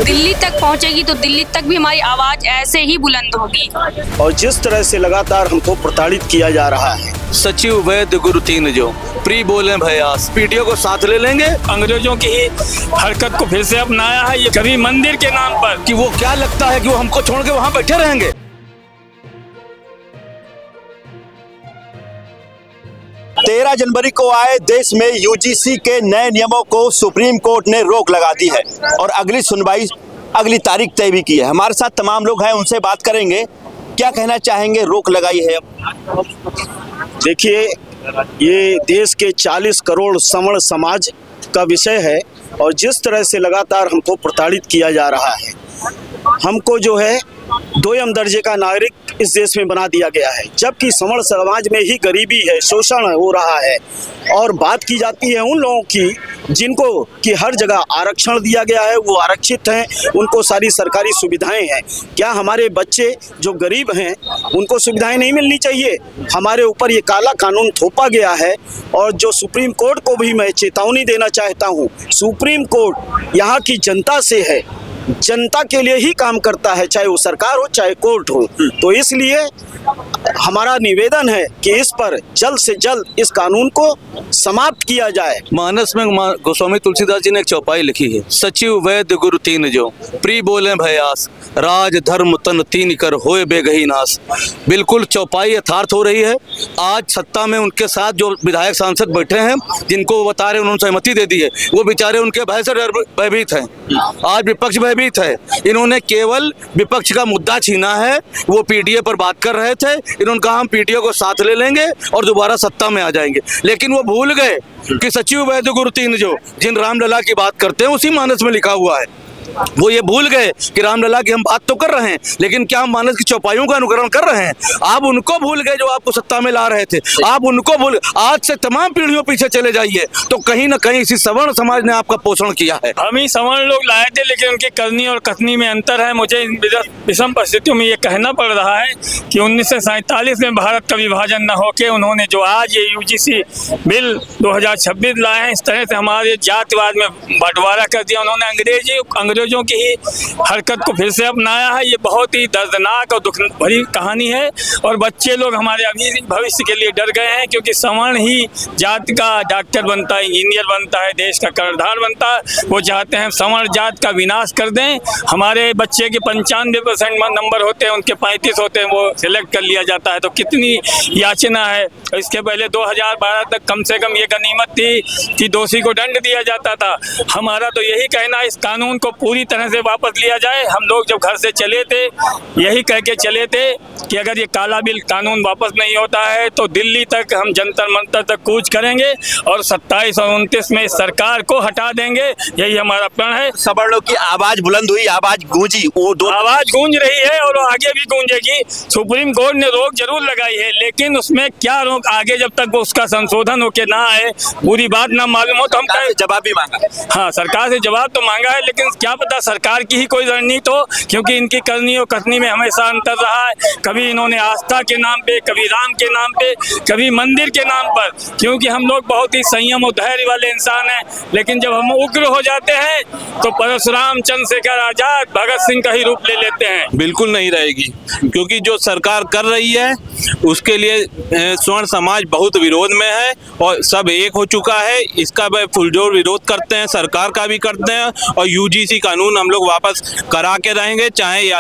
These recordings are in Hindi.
दिल्ली तक पहुंचेगी तो दिल्ली तक भी हमारी आवाज ऐसे ही बुलंद होगी। और जिस तरह से लगातार हमको प्रताड़ित किया जा रहा है, सचिव वैद्य गुरु तीन जो प्री बोले भयास पीटीओ को साथ ले लेंगे। अंग्रेजों की ही हरकत को फिर से अपनाया है ये कभी मंदिर के नाम पर कि वो क्या लगता है कि वो हमको छोड़ के वहां बैठे रहेंगे। 13 जनवरी को आए देश में यूजीसी के नए नियमों को सुप्रीम कोर्ट ने रोक लगा दी है और अगली सुनवाई अगली तारीख तय भी की है। हमारे साथ तमाम लोग हैं, उनसे बात करेंगे, क्या कहना चाहेंगे। रोक लगाई है अब देखिए, ये देश के 40 करोड़ सवर्ण समाज का विषय है और जिस तरह से लगातार हमको प्रताड़ित किया जा रहा है, हमको जो है दोयम दर्जे का नागरिक इस देश में बना दिया गया है, जबकि सवर्ण समाज में ही गरीबी है, शोषण हो रहा है। और बात की जाती है उन लोगों की जिनको कि हर जगह आरक्षण दिया गया है, वो आरक्षित हैं, उनको सारी सरकारी सुविधाएं हैं। क्या हमारे बच्चे जो गरीब हैं उनको सुविधाएं नहीं मिलनी चाहिए? हमारे ऊपर ये काला कानून थोपा गया है और जो सुप्रीम कोर्ट को भी मैं चेतावनी देना चाहता हूँ, सुप्रीम कोर्ट यहाँ की जनता से है, जनता के लिए ही काम करता है, चाहे वो सरकार हो चाहे कोर्ट हो। तो इसलिए हमारा निवेदन है कि इस पर जल्द से जल्द इस कानून को समाप्त किया जाए। मानस में गोस्वामी तुलसीदास जी ने एक चौपाई लिखी है, सचिव वैद्य गुरु तीन जो प्री बोले भयास राज धर्म तन तीन कर होए बेगही नाश। बिल्कुल चौपाई यथार्थ हो रही है। आज सत्ता में उनके साथ जो विधायक सांसद बैठे हैं, जिनको वो बता रहे उन्होंने सहमति दे दी है, वो बेचारे उनके भय से भयभीत हैं। आज विपक्ष भयभीत है। इन्होंने केवल विपक्ष का मुद्दा छीना है। वो पीटीए पर बात कर रहे थे, इन्होंने कहा हम पीटीए को साथ ले लेंगे और दोबारा सत्ता में आ जाएंगे, लेकिन वो भूल गए कि सचिव वैद्य गुरु तीन जो जिन रामलला की बात करते हैं उसी मानस में लिखा हुआ है। वो ये भूल गए कि रामलला की हम बात तो कर रहे हैं, लेकिन क्या हम मानस की चौपाइयों का अनुकरण कर रहे हैं? आप उनको भूल गए जो आपको सत्ता में ला रहे थे। आप उनको भूल, आज से तमाम पीढ़ियों पीछे चले जाइए तो कहीं ना कहीं इसी सवर्ण समाज ने आपका पोषण किया है। हम ही सवर्ण लोग लाए थे, लेकिन उनकी करनी और कथनी में अंतर है। मुझे विषम परिस्थितियों में ये कहना पड़ रहा है कि 1947 में भारत का विभाजन न होके उन्होंने जो आज ये यूजीसी बिल 2026 लाए हैं, इस तरह से हमारे जातिवाद में बंटवारा कर दिया। उन्होंने अंग्रेजों की ही हरकत को फिर से अपनाया है। ये बहुत ही दर्दनाक और दुख भरी कहानी है और बच्चे लोग हमारे अभी भविष्य के लिए डर गए हैं, क्योंकि सवर्ण ही जात का डॉक्टर बनता है, इंजीनियर बनता है, देश का कर्णधार बनता है। वो चाहते हैं सवर्ण जात का विनाश कर दें। हमारे बच्चे के 95% नंबर होते हैं, उनके 35 होते हैं, वो सिलेक्ट कर लिया जाता है। तो कितनी याचना है। इसके पहले 2012 तक कम से कम ये गनीमत थी कि दोषी को दंड दिया जाता था। हमारा तो यही कहना है, इस कानून को पूरी तरह से वापस लिया जाए। हम लोग जब घर से चले थे यही कह के चले थे कि अगर ये काला बिल कानून वापस नहीं होता है तो दिल्ली तक हम जंतर मंतर तक कूच करेंगे और 27 और 29 में इस सरकार को हटा देंगे। यही हमारा प्रण है। सवर्णों की आवाज बुलंद हुई, आवाज गूंजी, वो दो आवाज गूंज रही है और आगे भी गूंजेगी। सुप्रीम कोर्ट ने रोक जरूर लगाई है, लेकिन उसमें क्या रोक, आगे जब तक वो उसका संशोधन होके ना आए, पूरी बात ना मालूम हो तो हम जवाब भी मांगा। हाँ, सरकार से जवाब तो मांगा है, लेकिन क्या पता सरकार की ही कोई रणनीति हो, क्योंकि इनकी करनी और कथनी में हमेशा अंतर रहा है। कभी इन्होंने आस्था के नाम पे, कभी राम के नाम पे, कभी मंदिर के नाम पर। क्योंकि हम लोग बहुत ही संयम और धैर्य वाले इंसान हैं, लेकिन जब हम उग्र हो जाते हैं तो परशुराम, चंद्रशेखर आजाद, भगत सिंह का ही रूप ले लेते हैं। बिल्कुल नहीं रहेगी, क्योंकि जो सरकार कर रही है उसके लिए स्वर्ण समाज बहुत विरोध में है और सब एक हो चुका है। इसका पुरजोर विरोध करते हैं, सरकार का भी करते हैं और यूजीसी कानून हम लोग वापस करा के रहेंगे। चाहे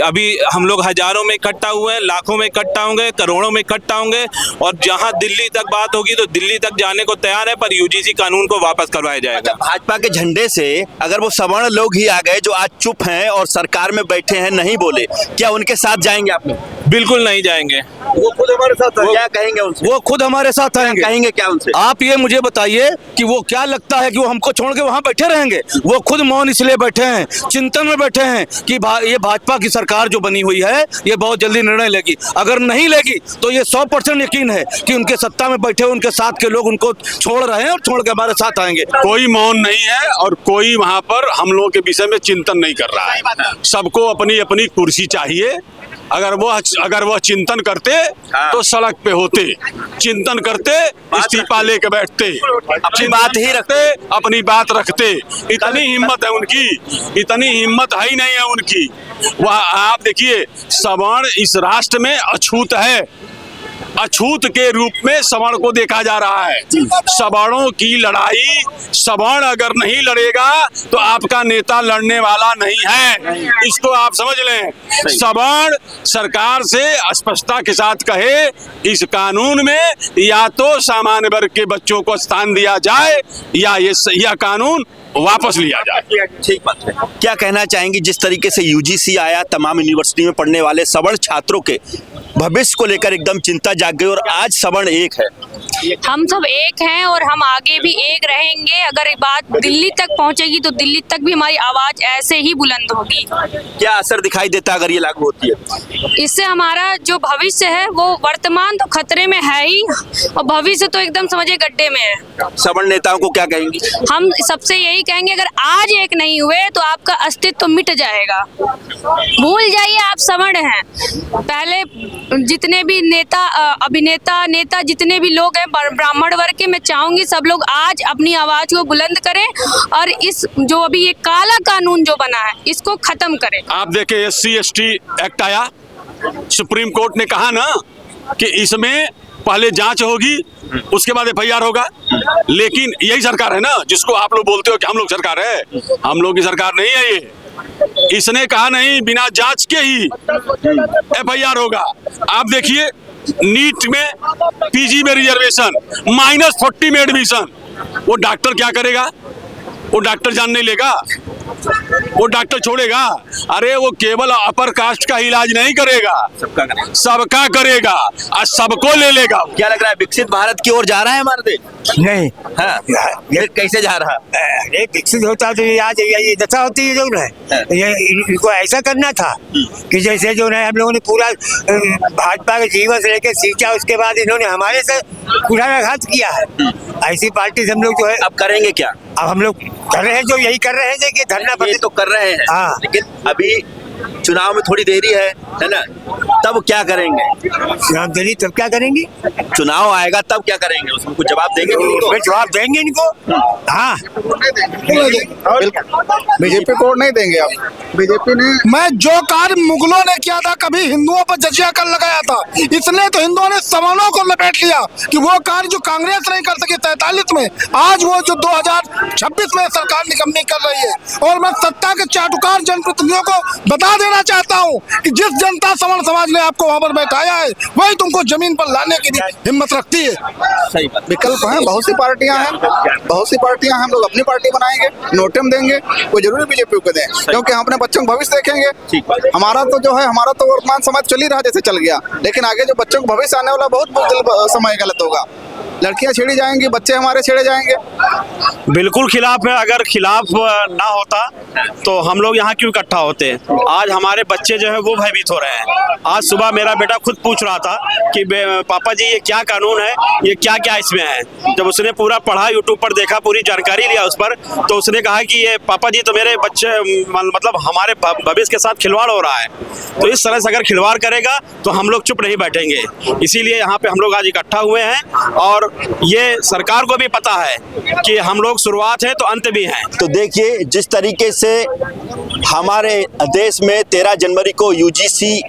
अभी हम लोग हजारों में इकट्ठा हुए हैं, लाखों में इकट्ठा होंगे, करोड़ों में इकट्ठा होंगे और जहां दिल्ली तक बात होगी तो दिल्ली तक जाने को तैयार है, पर यूजीसी कानून को वापस करवाया जाएगा। भाजपा के झंडे से अगर वो सवर्ण लोग ही आ गए जो आज चुप हैं और सरकार में बैठे हैं, नहीं बोले, क्या उनके साथ जाएंगे आप लोग? बिल्कुल नहीं जाएंगे। वो खुद हमारे साथ क्या कहेंगे उनसे? वो खुद हमारे साथ आएंगे। कहेंगे क्या उनसे? आप ये मुझे बताइए कि वो क्या लगता है कि वो हमको छोड़ के वहां बैठे रहेंगे? वो खुद मौन इसलिए बैठे हैं, चिंतन में बैठे हैं कि ये भाजपा की सरकार जो बनी हुई है ये बहुत जल्दी निर्णय लेगी। अगर नहीं लेगी तो ये 100% यकीन है कि उनके सत्ता में बैठे उनके साथ के लोग उनको छोड़ रहे हैं और छोड़ के हमारे साथ आएंगे। कोई मौन नहीं है और कोई वहां पर हम लोगों के विषय में चिंतन नहीं कर रहा है। सबको अपनी अपनी कुर्सी चाहिए अगर वह चिंतन करते तो सड़क पे होते, चिंतन करते इस्तीफा लेके बैठते, अपनी बात ही रखते, अपनी बात रखते। इतनी हिम्मत है उनकी, इतनी हिम्मत है ही नहीं है उनकी। वह आप देखिए, सवर्ण इस राष्ट्र में अछूत है, अछूत के रूप में सवर्ण को देखा जा रहा है। सवर्णों की लड़ाई, सवर्ण अगर नहीं लड़ेगा तो आपका नेता लड़ने वाला नहीं है, इसको आप समझ लें। सवर्ण सरकार से स्पष्टता के साथ कहे, इस कानून में या तो सामान्य वर्ग के बच्चों को स्थान दिया जाए या यह कानून वापस लिया जाए। ठीक बात है। क्या कहना चाहेंगी, जिस तरीके से यूजीसी आया, तमाम यूनिवर्सिटी में पढ़ने वाले सवर्ण छात्रों के भविष्य को लेकर एकदम चिंता जाग गई और आज सवर्ण एक है। हम सब एक हैं और हम आगे भी एक रहेंगे। अगर ये बात दिल्ली तक पहुंचेगी तो दिल्ली तक भी हमारी आवाज ऐसे ही बुलंद होगी। क्या असर दिखाई देता है अगर ये लागू होती है? इससे हमारा जो भविष्य है वो वर्तमान तो खतरे में है ही और भविष्य तो एकदम समझिए गड्ढे में है। सवर्ण नेताओं को क्या कहेंगी? हम सबसे यही कहेंगे, अगर आज एक नहीं हुए तो आपका अस्तित्व तो मिट जाएगा। भूल जाइए आप सवर्ण हैं। पहले जितने भी नेता, अभिनेता, नेता जितने भी लोग हैं ब्राह्मण वर्ग के, मैं चाहूंगी सब लोग आज अपनी आवाज को बुलंद करें और इस जो अभी ये काला कानून जो बना है इसको खत्म करें। आप देखें, SC ST एक्ट आया, सुप्रीम कोर्ट ने कहा ना कि इसमें पहले जांच होगी उसके बाद FIR होगा। लेकिन यही सरकार है ना जिसको आप लोग बोलते हो कि हम लोग सरकार है, हम लोग की सरकार नहीं है ये। इसने कहा नहीं, बिना जांच के ही FIR होगा। आप देखिए, नीट में PG में रिजर्वेशन, -40 में एडमिशन, वो डॉक्टर क्या करेगा? वो डॉक्टर जान नहीं लेगा, वो डॉक्टर छोड़ेगा? अरे वो केवल अपर कास्ट का इलाज नहीं करेगा, सबका करेगा और सबको ले लेगा। क्या लग रहा है, विकसित भारत की ओर जा रहा है हमारा देश? नहीं, हाँ, ये कैसे जा रहा है? ये विकसित होता तो ये आज ये दशा होती है जो है। ये इनको ऐसा करना था कि जैसे जो है हम लोगों ने पूरा भाजपा के जीवन से लेकर सींचा, उसके बाद इन्होंने हमारे से कुठाराघात किया है। ऐसी पार्टी से हम लोग जो है अब करेंगे क्या? अब हम लोग कर रहे हैं जो यही कर रहे हैं कि धरना ये तो कर रहे हैं, हाँ। लेकिन अभी चुनाव में थोड़ी देरी है ना? तब क्या करेंगे? चुनाव देरी तब क्या करेंगे? चुनाव आएगा तब क्या करेंगे? उसमें कुछ जवाब देंगे? जवाब देंगे इनको। हाँ, बीजेपी को नहीं देंगे आप? बीजेपी ने मैं जो कार्य मुगलों ने किया था, कभी हिंदुओं पर जजिया कर लगाया था, इसने तो हिंदुओं ने सवर्णों को लपेट लिया कि वो कार्य जो कांग्रेस नहीं कर सकी 43 में, आज वो जो 2026 में सरकार निकम्मी कर रही है। और मैं सत्ता के चाटुकार जनप्रतिनिधियों को बता देना चाहता हूँ कि जिस जनता सवर्ण समाज ने आपको वहाँ पर बैठाया है वही तुमको जमीन पर लाने की हिम्मत रखती है। सही बात। विकल्प हैं, बहुत सी पार्टियां हैं, बहुत सी पार्टियां हैं। हम लोग अपनी पार्टी बनाएंगे, नोटम देंगे, कोई जरूरी बीजेपी को दें, क्योंकि हम अपने बच्चों का भविष्य देखेंगे। हमारा तो जो है, हमारा तो वर्तमान समाज चल ही रहा जैसे चल गया, लेकिन आगे जो बच्चों का भविष्य आने वाला बहुत समय गलत होगा। लड़कियां छेड़ी जाएंगी, बच्चे हमारे छेड़े जाएंगे। बिल्कुल खिलाफ है। अगर खिलाफ ना होता तो हम लोग यहाँ क्यों इकट्ठा होते? आज हमारे बच्चे जो है वो भयभीत हो रहे हैं। आज सुबह मेरा बेटा खुद पूछ रहा था कि पापा जी ये क्या कानून है, ये क्या क्या इसमें है। जब उसने पूरा पढ़ा, यूट्यूब पर देखा, पूरी जानकारी लिया उस पर, तो उसने कहा कि ये पापा जी तो मेरे बच्चे मतलब हमारे भविष्य के साथ खिलवाड़ हो रहा है। तो इस तरह से अगर खिलवाड़ करेगा तो हम लोग चुप नहीं बैठेंगे। इसीलिए यहाँ पे हम लोग आज इकट्ठा हुए हैं और ये सरकार को भी पता है कि हम लोग शुरुआत है तो अंत भी हैं। तो देखिए, जिस तरीके से हमारे देश में 13 जनवरी को यूजीसी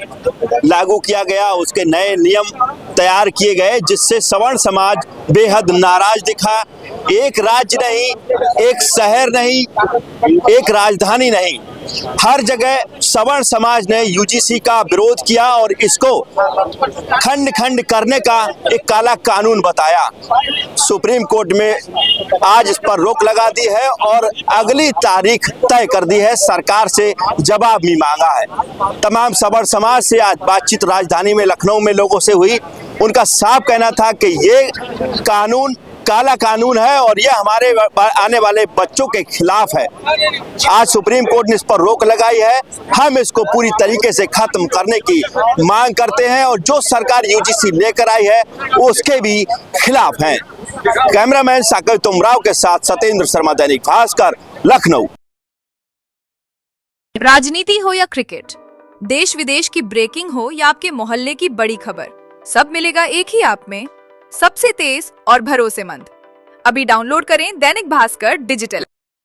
लागू किया गया, उसके नए नियम तैयार किए गए, जिससे सवर्ण समाज बेहद नाराज दिखा। एक राज्य नहीं, एक शहर नहीं, एक राजधानी नहीं, हर जगह सवर्ण समाज ने यूजीसी का विरोध किया और इसको खंड खंड करने का एक काला कानून बताया। सुप्रीम कोर्ट में आज इस पर रोक लगा दी है और अगली तारीख तय कर दी है, सरकार से जवाब भी मांगा है। तमाम सवर्ण समाज से आज बातचीत राजधानी में लखनऊ में लोगों से हुई। उनका साफ कहना था कि ये कानून काला कानून है और यह हमारे आने वाले बच्चों के खिलाफ है। आज सुप्रीम कोर्ट ने इस पर रोक लगाई है। हम इसको पूरी तरीके से खत्म करने की मांग करते हैं और जो सरकार यूजीसी लेकर आई है उसके भी खिलाफ हैं। कैमरामैन साकेत तुमराव के साथ सत्येंद्र शर्मा, दैनिक भास्कर, लखनऊ। राजनीति हो या क्रिकेट, देश विदेश की ब्रेकिंग हो या आपके मोहल्ले की बड़ी खबर, सब मिलेगा एक ही ऐप में, सबसे तेज और भरोसेमंद। अभी डाउनलोड करें दैनिक भास्कर डिजिटल।